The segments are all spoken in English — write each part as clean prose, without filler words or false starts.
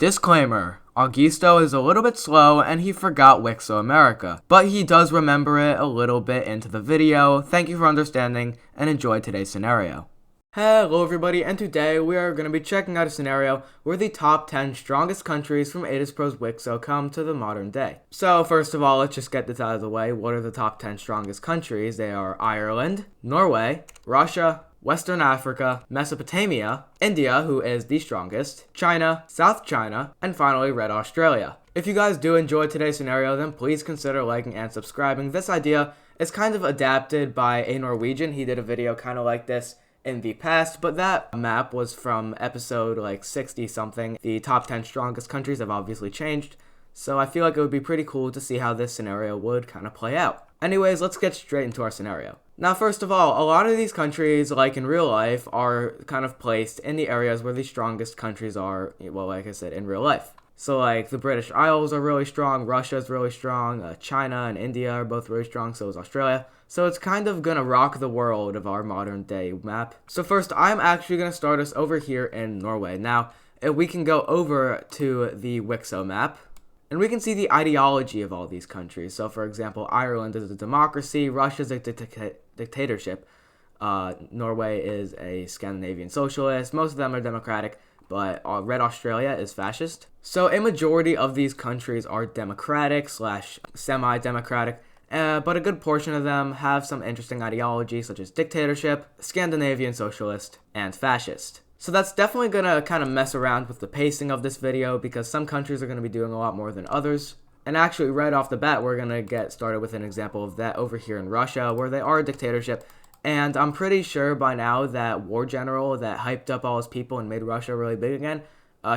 Disclaimer: Augusto is a little bit slow and he forgot WICSO America, but he does remember it a little bit into the video. Thank you for understanding and enjoy today's scenario. Hello everybody, and today we are going to be checking out a scenario where the top 10 strongest countries from Adis Pro's WICSO come to the modern day. So first of all, let's just get this out of the way. What are the top 10 strongest countries? They are Ireland, Norway, Russia, Western Africa, Mesopotamia, India, who is the strongest, China, South China, and finally Red Australia. If you guys do enjoy today's scenario, then please consider liking and subscribing. This idea is kind of adapted by a Norwegian. He did a video kind of like this in the past, but that map was from episode like 60 something. The top 10 strongest countries have obviously changed, so I feel like it would be pretty cool to see how this scenario would kind of play out. Anyways, let's get straight into our scenario. Now, first of all, a lot of these countries, like in real life, are kind of placed in the areas where the strongest countries are, well, like I said, in real life. So, like, the British Isles are really strong, Russia is really strong, China and India are both really strong, so is Australia. So it's kind of gonna rock the world of our modern day map. So first, I'm actually gonna start us over here in Norway. Now, if we can go over to the WICSO map, and we can see the ideology of all these countries. So, for example, Ireland is a democracy, Russia's a dictatorship, Norway is a Scandinavian socialist, most of them are democratic, but Red Australia is fascist. So a majority of these countries are democratic / semi-democratic, but a good portion of them have some interesting ideology such as dictatorship, Scandinavian socialist, and fascist. So that's definitely going to kind of mess around with the pacing of this video because some countries are going to be doing a lot more than others. And actually, right off the bat, we're going to get started with an example of that over here in Russia, where they are a dictatorship. And I'm pretty sure by now that war general that hyped up all his people and made Russia really big again,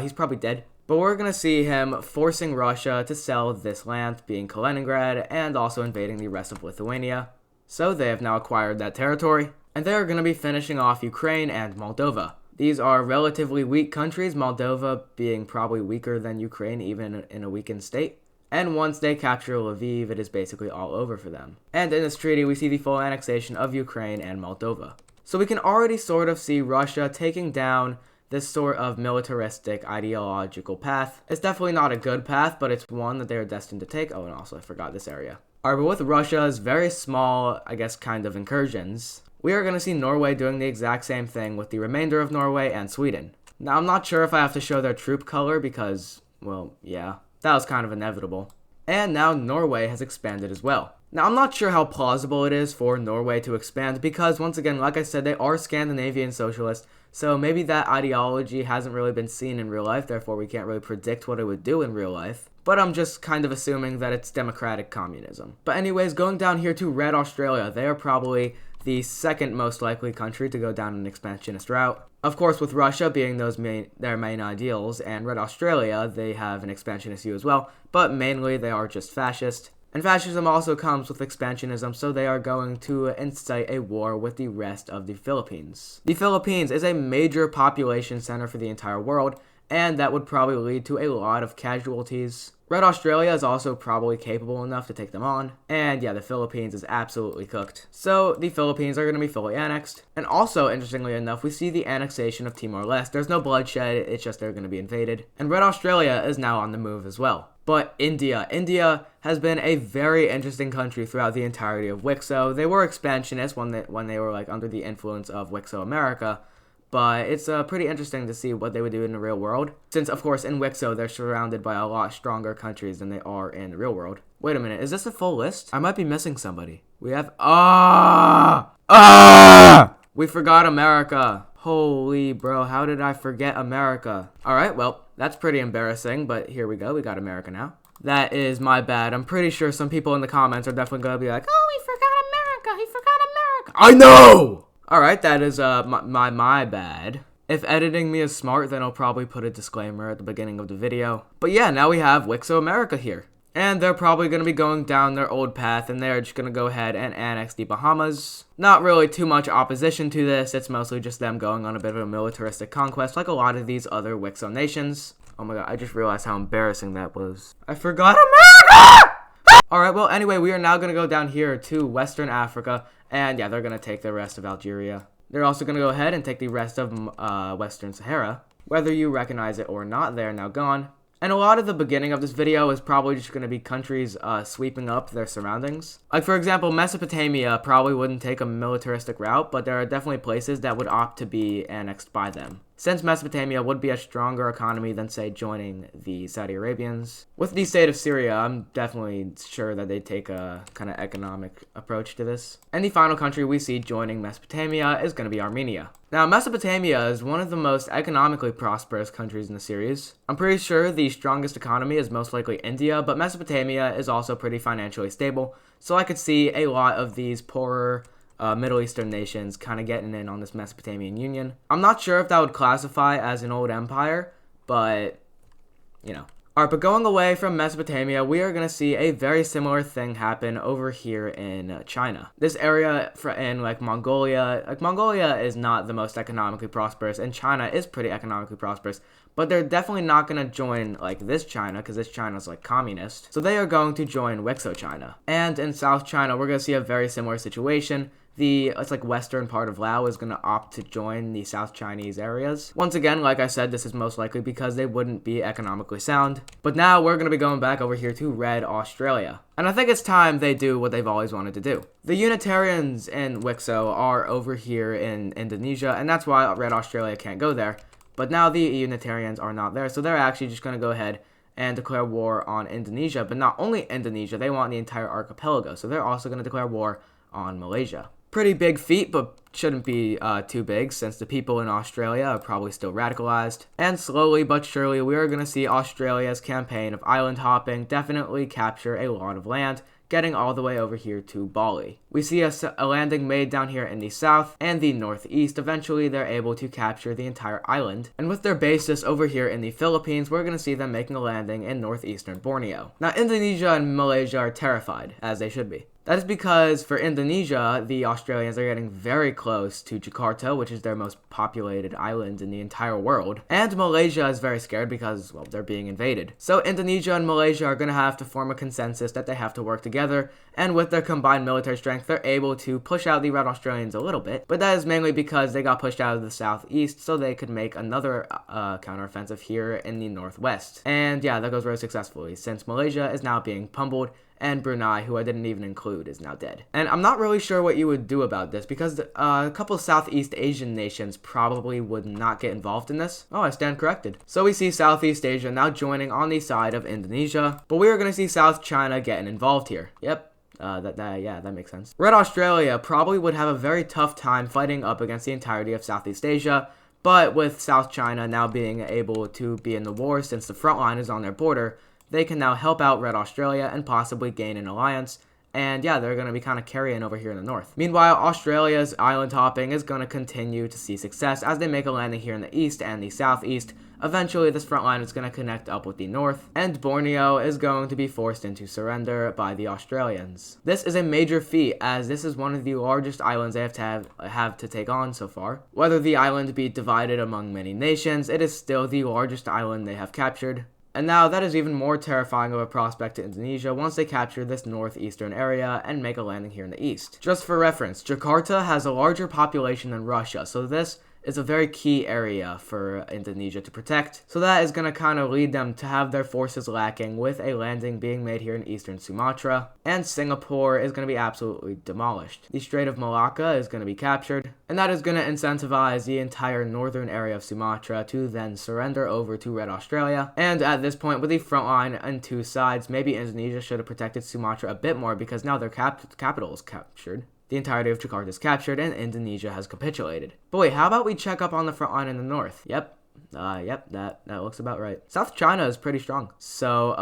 he's probably dead. But we're going to see him forcing Russia to sell this land, being Kaliningrad, and also invading the rest of Lithuania. So they have now acquired that territory. And they are going to be finishing off Ukraine and Moldova. These are relatively weak countries, Moldova being probably weaker than Ukraine, even in a weakened state. And once they capture Lviv, it is basically all over for them. And in this treaty, we see the full annexation of Ukraine and Moldova. So we can already sort of see Russia taking down this sort of militaristic ideological path. It's definitely not a good path, but it's one that they're destined to take. Oh, and also I forgot this area. Alright, but with Russia's very small, I guess, kind of incursions, we are going to see Norway doing the exact same thing with the remainder of Norway and Sweden. Now, I'm not sure if I have to show their troop color because, well, yeah, that was kind of inevitable. And now Norway has expanded as well. Now, I'm not sure how plausible it is for Norway to expand because, once again, like I said, they are Scandinavian socialists, so maybe that ideology hasn't really been seen in real life, therefore we can't really predict what it would do in real life. But I'm just kind of assuming that it's democratic communism. But anyways, going down here to Red Australia, they are probably the second most likely country to go down an expansionist route. Of course, with Russia being their main ideals, and Red Australia, they have an expansionist view as well, but mainly they are just fascist. And fascism also comes with expansionism, so they are going to incite a war with the rest of the Philippines. The Philippines is a major population center for the entire world, and that would probably lead to a lot of casualties. Red Australia is also probably capable enough to take them on, and yeah, the Philippines is absolutely cooked. So the Philippines are going to be fully annexed, and also, interestingly enough, we see the annexation of Timor-Leste. There's no bloodshed, it's just they're going to be invaded, and Red Australia is now on the move as well. But India has been a very interesting country throughout the entirety of WICSO. They were expansionists when they were like under the influence of WICSO America, but it's pretty interesting to see what they would do in the real world. Since, of course, in WICSO, they're surrounded by a lot stronger countries than they are in the real world. Wait a minute, is this a full list? I might be missing somebody. We have... We forgot America. Holy bro, how did I forget America? Alright, well, that's pretty embarrassing, but here we go. We got America now. That is my bad. I'm pretty sure some people in the comments are definitely going to be like, oh, he forgot America. He forgot America. I know! Alright, that is my bad. If editing me is smart, then I'll probably put a disclaimer at the beginning of the video. But yeah, now we have WICSO America here. And they're probably going to be going down their old path, and they're just going to go ahead and annex the Bahamas. Not really too much opposition to this, it's mostly just them going on a bit of a militaristic conquest like a lot of these other WICSO nations. Oh my god, I just realized how embarrassing that was. I forgot America! Alright, well anyway, we are now going to go down here to Western Africa, and yeah, they're going to take the rest of Algeria. They're also going to go ahead and take the rest of Western Sahara, Whether you recognize it or not, they are now gone. And a lot of the beginning of this video is probably just going to be countries sweeping up their surroundings. Like, for example, Mesopotamia probably wouldn't take a militaristic route, but there are definitely places that would opt to be annexed by them, since Mesopotamia would be a stronger economy than, say, joining the Saudi Arabians. With the state of Syria, I'm definitely sure that they'd take a kind of economic approach to this. And the final country we see joining Mesopotamia is going to be Armenia. Now, Mesopotamia is one of the most economically prosperous countries in the series. I'm pretty sure the strongest economy is most likely India, but Mesopotamia is also pretty financially stable, so I could see a lot of these poorer Middle Eastern nations kind of getting in on this Mesopotamian Union. I'm not sure if that would classify as an old empire, but, you know. Alright, but going away from Mesopotamia, we are going to see a very similar thing happen over here in China. This area in Mongolia is not the most economically prosperous, and China is pretty economically prosperous, but they're definitely not going to join this China, because this China is communist. So they are going to join WICSO China. And in South China, we're going to see a very similar situation. It's western part of Laos is going to opt to join the South Chinese areas. Once again, like I said, this is most likely because they wouldn't be economically sound. But now we're going to be going back over here to Red Australia. And I think it's time they do what they've always wanted to do. The Unitarians in WICSO are over here in Indonesia, and that's why Red Australia can't go there. But now the Unitarians are not there, so they're actually just going to go ahead and declare war on Indonesia. But not only Indonesia, they want the entire archipelago, so they're also going to declare war on Malaysia. Pretty big feat, but shouldn't be too big, since the people in Australia are probably still radicalized. And slowly but surely, we are going to see Australia's campaign of island hopping definitely capture a lot of land, getting all the way over here to Bali. We see a landing made down here in the south and the northeast. Eventually, they're able to capture the entire island. And with their basis over here in the Philippines, we're going to see them making a landing in northeastern Borneo. Now, Indonesia and Malaysia are terrified, as they should be. That is because for Indonesia, the Australians are getting very close to Jakarta, which is their most populated island in the entire world. And Malaysia is very scared because, well, they're being invaded. So Indonesia and Malaysia are going to have to form a consensus that they have to work together. And with their combined military strength, they're able to push out the Red Australians a little bit. But that is mainly because they got pushed out of the southeast so they could make another counteroffensive here in the northwest. And yeah, that goes very successfully, since Malaysia is now being pummeled, and Brunei, who I didn't even include, is now dead. And I'm not really sure what you would do about this, because a couple Southeast Asian nations probably would not get involved in this. Oh, I stand corrected. So we see Southeast Asia now joining on the side of Indonesia, but we are going to see South China getting involved here. Yep. That makes sense. Red Australia probably would have a very tough time fighting up against the entirety of Southeast Asia, but with South China now being able to be in the war since the front line is on their border, they can now help out Red Australia and possibly gain an alliance. And yeah, they're going to be kind of carrying over here in the north. Meanwhile, Australia's island hopping is going to continue to see success as they make a landing here in the east and the southeast. Eventually, this front line is going to connect up with the north, and Borneo is going to be forced into surrender by the Australians. This is a major feat, as this is one of the largest islands they have to take on so far. Whether the island be divided among many nations, it is still the largest island they have captured. And now that is even more terrifying of a prospect to Indonesia once they capture this northeastern area and make a landing here in the east. Just for reference, Jakarta has a larger population than Russia, so this is a very key area for Indonesia to protect. So that is going to kind of lead them to have their forces lacking, with a landing being made here in eastern Sumatra. And Singapore is going to be absolutely demolished. The Strait of Malacca is going to be captured, and that is going to incentivize the entire northern area of Sumatra to then surrender over to Red Australia. And at this point, with the front line on two sides, maybe Indonesia should have protected Sumatra a bit more, because now their capital is captured. The entirety of Jakarta is captured, and Indonesia has capitulated. But wait, how about we check up on the front line in the north? Yep, that looks about right. South China is pretty strong. So,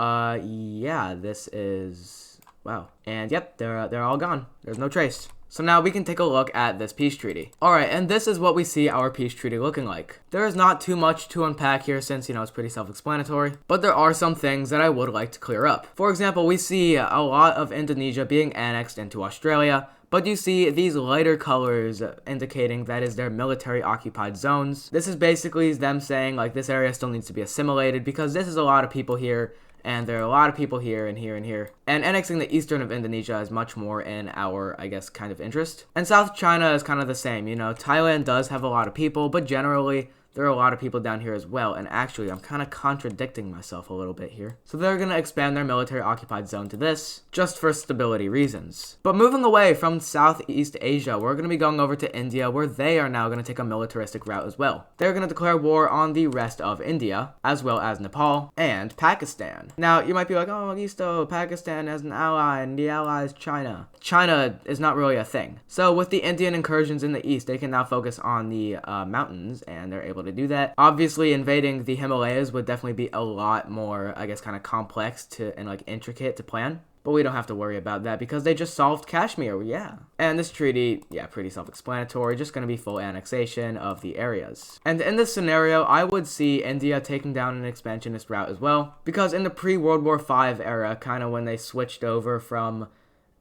yeah, this is... wow. And yep, they're all gone. There's no trace. So now we can take a look at this peace treaty. Alright, and this is what we see our peace treaty looking like. There is not too much to unpack here since, it's pretty self-explanatory, but there are some things that I would like to clear up. For example, we see a lot of Indonesia being annexed into Australia, but you see these lighter colors indicating that is their military occupied zones. This is basically them saying this area still needs to be assimilated, because this is a lot of people here, and there are a lot of people here and here and here. And annexing the eastern of Indonesia is much more in our, kind of interest. And South China is kind of the same. Thailand does have a lot of people, but generally there are a lot of people down here as well, and actually I'm kind of contradicting myself a little bit here. So they're going to expand their military occupied zone to this, just for stability reasons. But moving away from Southeast Asia, we're going to be going over to India, where they are now going to take a militaristic route as well. They're going to declare war on the rest of India, as well as Nepal and Pakistan. Now, you might be like, oh, WICSO, Pakistan as an ally, and the ally is China. China is not really a thing. So with the Indian incursions in the east, they can now focus on the mountains, and they're able to do that. Obviously, invading the Himalayas would definitely be a lot more, I guess, kind of complex and like intricate to plan. But we don't have to worry about that because they just solved Kashmir, yeah. And this treaty, yeah, pretty self-explanatory, just going to be full annexation of the areas. And in this scenario, I would see India taking down an expansionist route as well, because in the pre-World War V era, kind of when they switched over from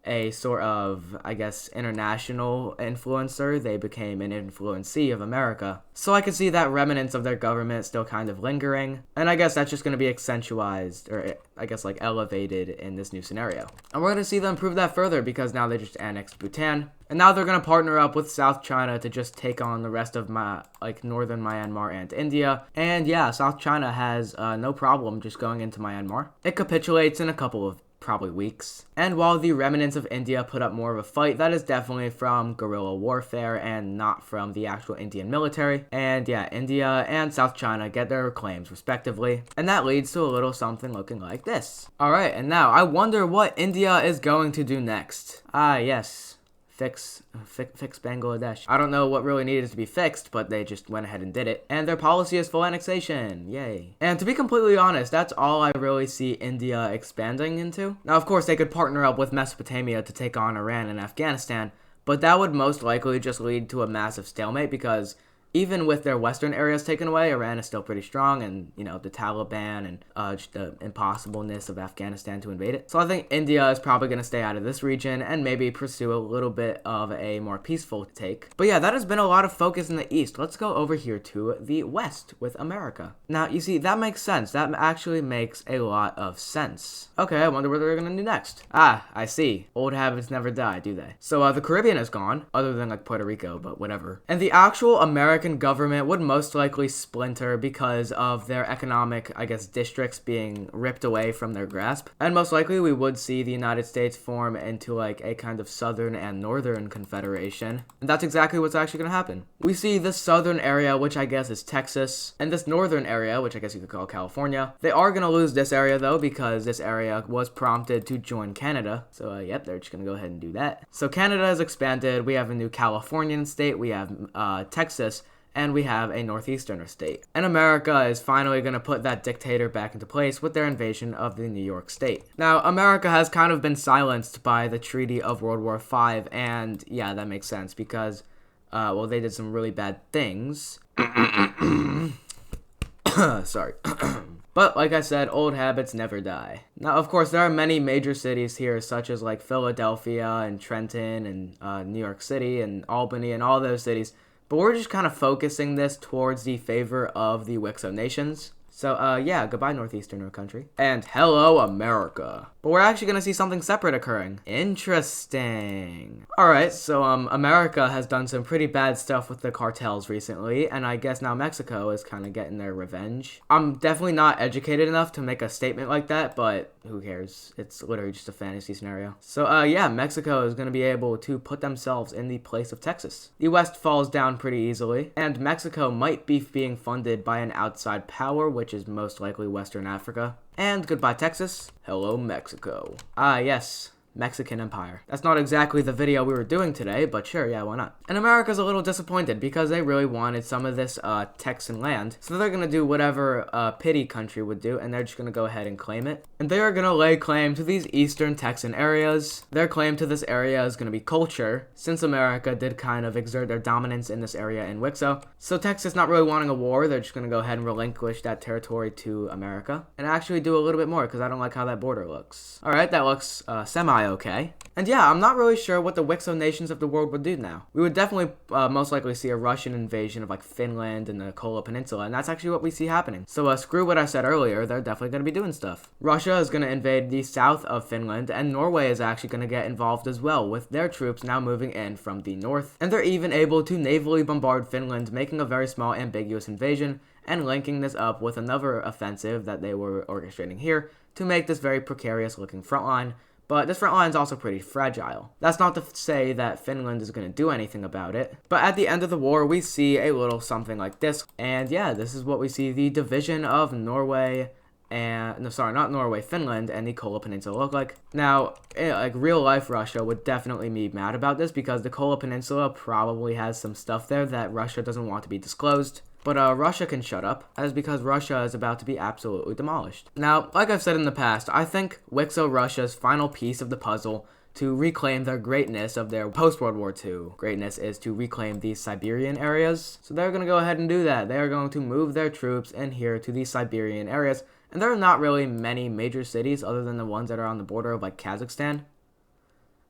a sort of, I guess, international influencer, they became an influencee of America. So I could see that remnants of their government still kind of lingering, and I guess that's just going to be accentuated, or I guess like elevated in this new scenario. And we're going to see them prove that further because now they just annexed Bhutan, and now they're going to partner up with South China to just take on the rest of northern Myanmar and India. And yeah, South China has no problem just going into Myanmar. It capitulates in a couple of probably weeks. And while the remnants of India put up more of a fight, that is definitely from guerrilla warfare and not from the actual Indian military. And yeah, India and South China get their claims respectively. And that leads to a little something looking like this. Alright, and now I wonder what India is going to do next. Ah, yes. Fix Bangladesh. I don't know what really needed to be fixed, but they just went ahead and did it. And their policy is full annexation. Yay. And to be completely honest, that's all I really see India expanding into. Now, of course, they could partner up with Mesopotamia to take on Iran and Afghanistan, but that would most likely just lead to a massive stalemate because even with their western areas taken away, Iran is still pretty strong, and, you know, the Taliban and just the impossibleness of Afghanistan to invade it. So I think India is probably going to stay out of this region and maybe pursue a little bit of a more peaceful take. But yeah, that has been a lot of focus in the east. Let's go over here to the west with America. Now, you see, that makes sense. That actually makes a lot of sense. Okay, I wonder what they're going to do next. Ah, I see. Old habits never die, do they? So the Caribbean is gone, other than like Puerto Rico, but whatever. And the actual American government would most likely splinter because of their economic, I guess, districts being ripped away from their grasp. And most likely we would see the United States form into like a kind of southern and northern confederation. And that's exactly what's actually going to happen. We see the southern area, which I guess is Texas, and this northern area, which I guess you could call California. They are going to lose this area though, because this area was prompted to join Canada. So yep, they're just going to go ahead and do that. So Canada has expanded. We have a new Californian state. We have Texas. And we have a northeasterner state. And America is finally going to put that dictator back into place with their invasion of the New York state. Now, America has kind of been silenced by the Treaty of World War V, and yeah, that makes sense because, well, they did some really bad things. Sorry. But like I said, old habits never die. Now, of course, there are many major cities here, such as like Philadelphia and Trenton and New York City and Albany and all those cities. But we're just kind of focusing this towards the favor of the WICSO nations. So, yeah, goodbye, Northeastern country. And hello, America. But we're actually going to see something separate occurring. Interesting. Alright, so, America has done some pretty bad stuff with the cartels recently, and I guess now Mexico is kind of getting their revenge. I'm definitely not educated enough to make a statement like that, but who cares? It's literally just a fantasy scenario. So, yeah, Mexico is going to be able to put themselves in the place of Texas. The West falls down pretty easily, and Mexico might be being funded by an outside power, which is most likely Western Africa. And goodbye, Texas. Hello, Mexico. Ah, yes. Mexican Empire. That's not exactly the video we were doing today, but sure, yeah, why not? And America's a little disappointed because they really wanted some of this Texan land, so they're gonna do whatever pity country would do, and they're just gonna go ahead and claim it. And they are gonna lay claim to these eastern Texan areas. Their claim to this area is gonna be culture, since America did kind of exert their dominance in this area in WICSO. So Texas not really wanting a war, they're just gonna go ahead and relinquish that territory to America, and actually do a little bit more, because I don't like how that border looks. Alright, that looks semi okay. And yeah, I'm not really sure what the WICSO nations of the world would do now. We would definitely most likely see a Russian invasion of like Finland and the Kola Peninsula, and that's actually what we see happening. So screw what I said earlier, they're definitely going to be doing stuff. Russia is going to invade the south of Finland, and Norway is actually going to get involved as well, with their troops now moving in from the north. And they're even able to navally bombard Finland, making a very small ambiguous invasion, and linking this up with another offensive that they were orchestrating here to make this very precarious looking front line. But this front line is also pretty fragile. That's not to say that Finland is going to do anything about it. But at the end of the war, we see a little something like this. And yeah, this is what we see the division of Norway and, no, sorry, not Norway, Finland and the Kola Peninsula look like. Now, like real life Russia would definitely be mad about this because the Kola Peninsula probably has some stuff there that Russia doesn't want to be disclosed. But Russia can shut up, as because Russia is about to be absolutely demolished. Now, like I've said in the past, I think WICSO Russia's final piece of the puzzle to reclaim their greatness of their post-World War II greatness is to reclaim these Siberian areas. So they're going to go ahead and do that. They are going to move their troops in here to these Siberian areas. And there are not really many major cities other than the ones that are on the border of like Kazakhstan.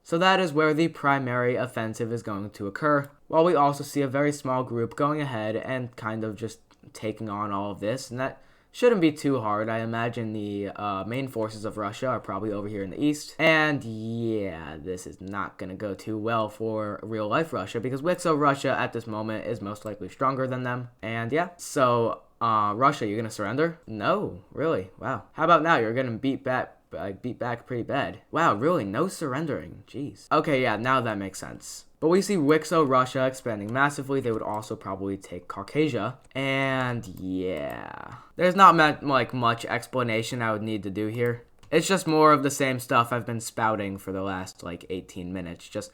So that is where the primary offensive is going to occur, while we also see a very small group going ahead and kind of just taking on all of this, and that shouldn't be too hard. I imagine the main forces of Russia are probably over here in the east, and yeah, this is not going to go too well for real-life Russia, because WICSO Russia at this moment is most likely stronger than them, and yeah, so Russia, you're going to surrender? No, really? Wow. How about now? You're getting beat back pretty bad. Wow, really? No surrendering. Jeez. Okay, yeah, now that makes sense. But we see WICSO Russia expanding massively. They would also probably take Caucasia. And yeah, there's not much explanation I would need to do here. It's just more of the same stuff I've been spouting for the last 18 minutes. Just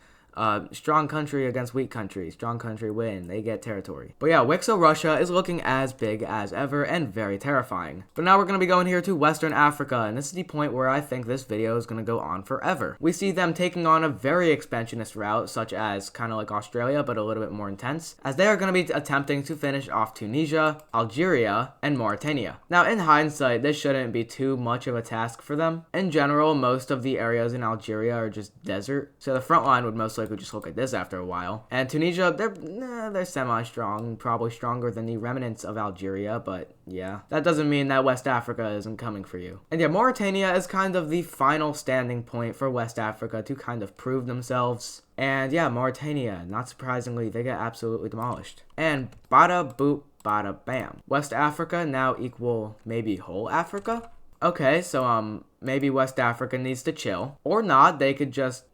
strong country against weak country. Strong country win. They get territory. But yeah, WICSO Russia is looking as big as ever and very terrifying. But now we're going to be going here to Western Africa, and this is the point where I think this video is going to go on forever. We see them taking on a very expansionist route, such as kind of like Australia, but a little bit more intense, as they are going to be attempting to finish off Tunisia, Algeria, and Mauritania. Now, in hindsight, this shouldn't be too much of a task for them. In general, most of the areas in Algeria are just desert, so the front line would most likely just look like this after a while. And Tunisia, they're semi-strong, probably stronger than the remnants of Algeria, but yeah, that doesn't mean that West Africa isn't coming for you. And yeah, Mauritania is kind of the final standing point for West Africa to kind of prove themselves. And yeah, Mauritania, not surprisingly, they get absolutely demolished. And bada boop, bada bam. West Africa now equal maybe whole Africa? Okay, so maybe West Africa needs to chill. Or not, they could just,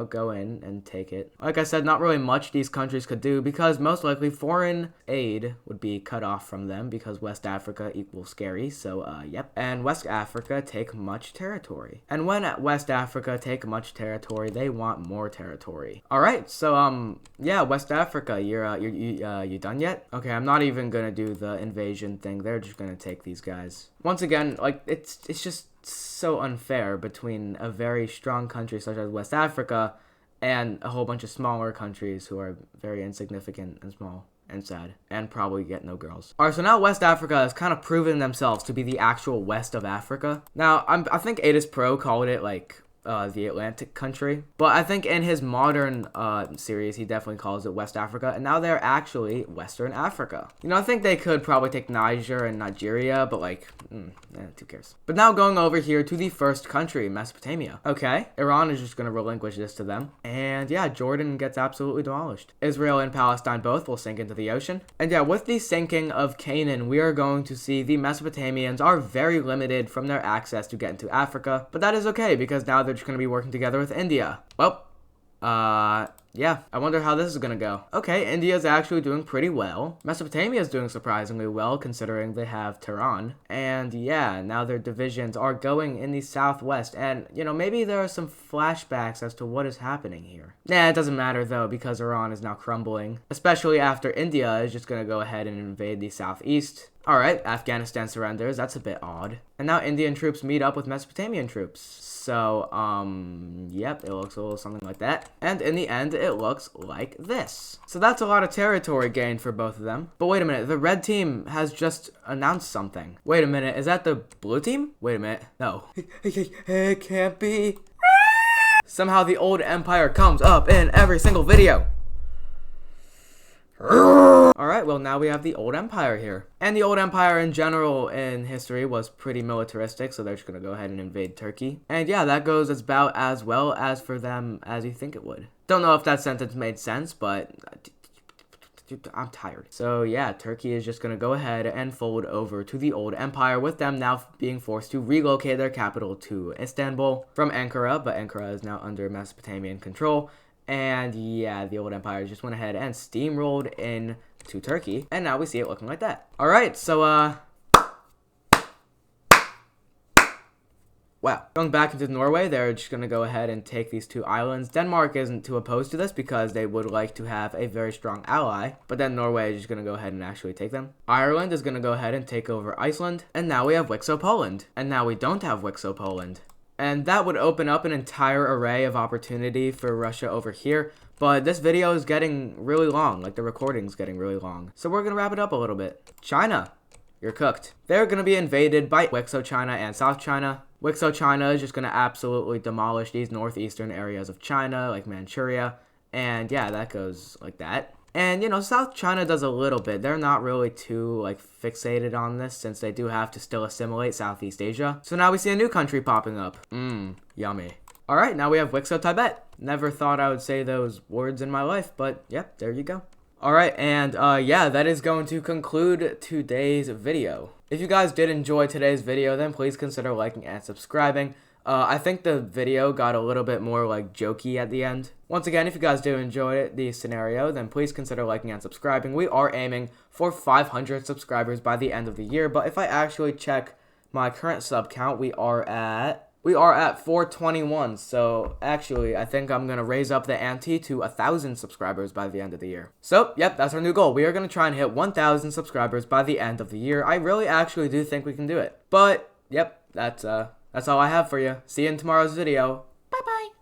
go in and take it. Like I said, not really much these countries could do because most likely foreign aid would be cut off from them because West Africa equals scary, so yep. And West Africa take much territory. And when West Africa take much territory, they want more territory. Alright, so yeah, West Africa, you done yet? Okay, I'm not even gonna do the invasion thing, they're just gonna take these guys. Once again, it's just so unfair between a very strong country such as West Africa and a whole bunch of smaller countries who are very insignificant and small and sad and probably get no girls. Alright, so now West Africa has kind of proven themselves to be the actual west of Africa. Now, I think Adis Pro called it the Atlantic country, but I think in his modern series he definitely calls it West Africa, and now they're actually Western Africa. I think they could probably take Niger and Nigeria, but who cares? But now going over here to the first country, Mesopotamia. Okay, Iran is just going to relinquish this to them, and yeah, Jordan gets absolutely demolished. Israel and Palestine both will sink into the ocean, and yeah, with the sinking of Canaan, we are going to see the Mesopotamians are very limited from their access to get into Africa, but that is okay because now they're just going to be working together with India. Well, yeah, I wonder how this is going to go. Okay, India's actually doing pretty well. Mesopotamia's doing surprisingly well considering they have Tehran. And yeah, now their divisions are going in the southwest. And, maybe there are some flashbacks as to what is happening here. Nah, it doesn't matter though because Iran is now crumbling. Especially after India is just going to go ahead and invade the southeast. Alright, Afghanistan surrenders. That's a bit odd. And now Indian troops meet up with Mesopotamian troops. So, yep, it looks a little something like that. And in the end, it looks like this. So that's a lot of territory gained for both of them. But wait a minute, the red team has just announced something. Wait a minute, is that the blue team? Wait a minute, no. It can't be. Somehow the old empire comes up in every single video. Alright, well now we have the old empire here. And the old empire in general in history was pretty militaristic, so they're just gonna go ahead and invade Turkey. And yeah, that goes about as well as for them as you think it would. Don't know if that sentence made sense, but I'm tired. So yeah, Turkey is just gonna go ahead and fold over to the old empire, with them now being forced to relocate their capital to Istanbul from Ankara, but Ankara is now under Mesopotamian control. And yeah, the old empire just went ahead and steamrolled in to Turkey, and now we see it looking like that. Alright, so wow. Going back into Norway, they're just going to go ahead and take these two islands. Denmark isn't too opposed to this because they would like to have a very strong ally, but then Norway is just going to go ahead and actually take them. Ireland is going to go ahead and take over Iceland, and now we have WICSO Poland. And now we don't have WICSO Poland. And that would open up an entire array of opportunity for Russia over here. But this video is getting really long, like the recording's getting really long. So we're going to wrap it up a little bit. China, you're cooked. They're going to be invaded by WICSO China and South China. WICSO China is just going to absolutely demolish these northeastern areas of China, like Manchuria. And yeah, that goes like that. And, you know, South China does a little bit. They're not really too, like, fixated on this since they do have to still assimilate Southeast Asia. So now we see a new country popping up. Yummy. Alright, now we have WICSO Tibet. Never thought I would say those words in my life, but, yep, there you go. Alright, and, yeah, that is going to conclude today's video. If you guys did enjoy today's video, then please consider liking and subscribing. I think the video got a little bit more, like, jokey at the end. Once again, if you guys do enjoy the scenario, then please consider liking and subscribing. We are aiming for 500 subscribers by the end of the year, but if I actually check my current sub count, we are at 421. So, actually, I think I'm going to raise up the ante to 1,000 subscribers by the end of the year. So, yep, that's our new goal. We are going to try and hit 1,000 subscribers by the end of the year. I really actually do think we can do it. But, yep, that's all I have for you. See you in tomorrow's video. Bye-bye.